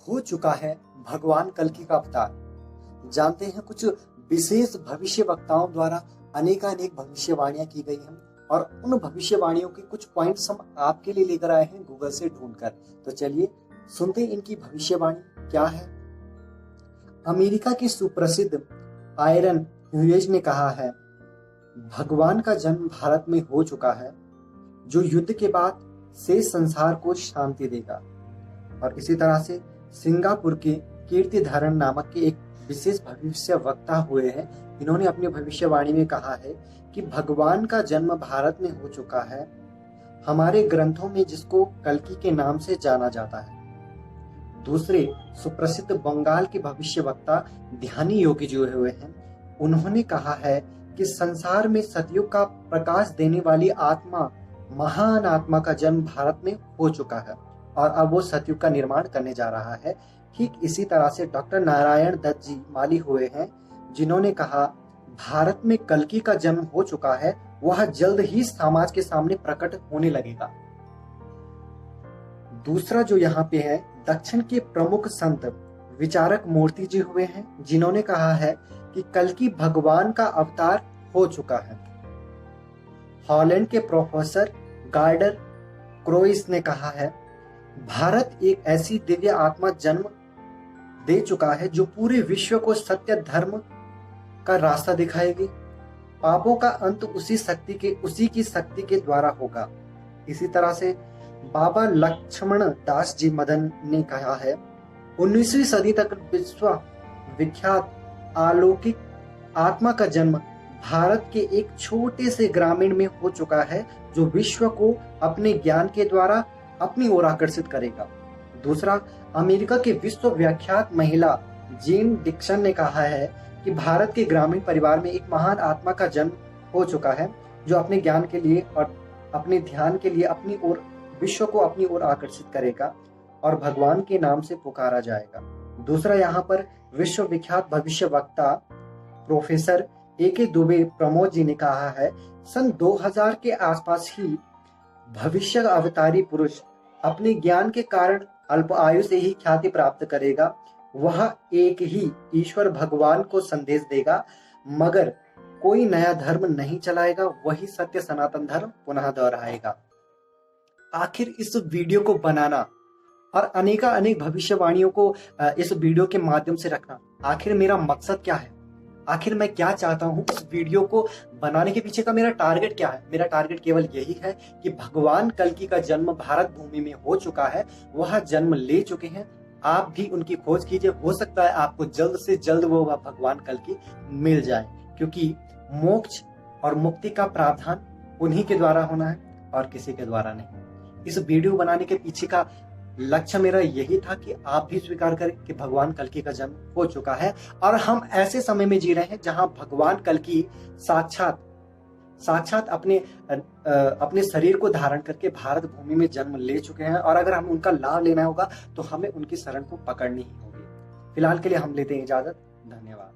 हो चुका है भगवान कल्कि का अवतार। जानते हैं कुछ विशेष भविष्य वक्ताओं द्वारा अनेकानेक भविष्यवाणियां की गई हैं और उन भविष्यवाणियों के कुछ पॉइंट्स हम आपके लिए लेकर आए हैं गूगल से ढूंढकर। तो चलिए सुनते हैं इनकी भविष्यवाणी क्या है। अमेरिका की सुप्रसिद्ध आयरन ह्यूजेस ने कहा है, भगवान का जन्म भारत में हो चुका है जो युद्ध के बाद शेष संसार को शांति देगा। और इसी तरह से सिंगापुर के कीर्तिधारण नामक के एक विशेष भविष्य वक्ता हुए हैं। इन्होंने अपनी भविष्यवाणी में कहा है कि भगवान का जन्म भारत में हो चुका है, हमारे ग्रंथों में जिसको कल्कि के नाम से जाना जाता है। दूसरे सुप्रसिद्ध बंगाल के भविष्य वक्ता ध्यानी योगी जो हुए हैं, उन्होंने कहा है कि संसार में सतयुग का प्रकाश देने वाली आत्मा, महान आत्मा का जन्म भारत में हो चुका है और अब वो सतयुग का निर्माण करने जा रहा है। ठीक इसी तरह से डॉक्टर नारायण दत्त जी माली हुए हैं, जिन्होंने कहा भारत में कल्कि का जन्म हो चुका है, वह जल्द ही समाज के सामने प्रकट होने लगेगा। दूसरा जो यहाँ पे है, दक्षिण के प्रमुख संत विचारक मूर्ति जी हुए हैं, जिन्होंने कहा है कि कल्कि भगवान का अवतार हो चुका है। हॉलैंड के प्रोफेसर गार्डर क्रोइस ने कहा है, भारत एक ऐसी दिव्य आत्मा जन्म दे चुका है जो पूरे विश्व को सत्य धर्म का रास्ता दिखाएगी। पापों का अंत उसी की शक्ति के द्वारा होगा। इसी तरह से बाबा लक्ष्मण दास जी मदन ने कहा है, 19वीं सदी तक विश्व विख्यात अलौकिक आत्मा का जन्म भारत के एक छोटे से ग्रामीण में हो चुका है जो विश्व को अपने ज्ञान के द्वारा अपनी ओर आकर्षित करेगा। दूसरा, अमेरिका के विश्व विख्यात महिला जेन डिक्सन ने कहा है कि भारत के ग्रामीण परिवार में एक महान आत्मा का जन्म हो चुका है जो अपने ज्ञान के लिए और अपने ध्यान के लिए अपनी ओर विश्व को अपनी ओर आकर्षित करेगा और भगवान के नाम से पुकारा जाएगा। दूसरा, यहाँ पर विश्व विख्यात भविष्य वक्ता प्रोफेसर ए.के. दुबे प्रमोद जी ने कहा है, सन 2000 के आसपास ही भविष्य अवतारी पुरुष अपने ज्ञान के कारण अल्प आयु से ही ख्याति प्राप्त करेगा। वह एक ही ईश्वर भगवान को संदेश देगा, मगर कोई नया धर्म नहीं चलाएगा, वही सत्य सनातन धर्म पुनः दोहराएगा। आखिर इस वीडियो को बनाना और अनेक भविष्यवाणियों को इस वीडियो के माध्यम से रखना, आखिर मेरा मकसद क्या है? आखिर मैं क्या चाहता हूँ? इस वीडियो को बनाने के पीछे का मेरा टारगेट क्या है? मेरा टारगेट केवल यही है कि भगवान कल्कि का जन्म भारत भूमि में हो चुका है, वह जन्म ले चुके हैं। आप भी उनकी खोज कीजिए, हो सकता है आपको जल्द से जल्द वो भगवान कल्कि मिल जाए, क्योंकि मोक्ष और मुक्ति का प्रावधान उन्हीं के द्वारा होना है और किसी के द्वारा नहीं। इस वीडियो बनाने के पीछे का लक्ष्य मेरा यही था कि आप भी स्वीकार करें कि भगवान कल्कि का जन्म हो चुका है और हम ऐसे समय में जी रहे हैं जहां भगवान कल्कि साक्षात अपने शरीर को धारण करके भारत भूमि में जन्म ले चुके हैं और अगर हम उनका लाभ लेना होगा तो हमें उनकी शरण को पकड़नी ही होगी। फिलहाल के लिए हम लेते हैं इजाजत। धन्यवाद।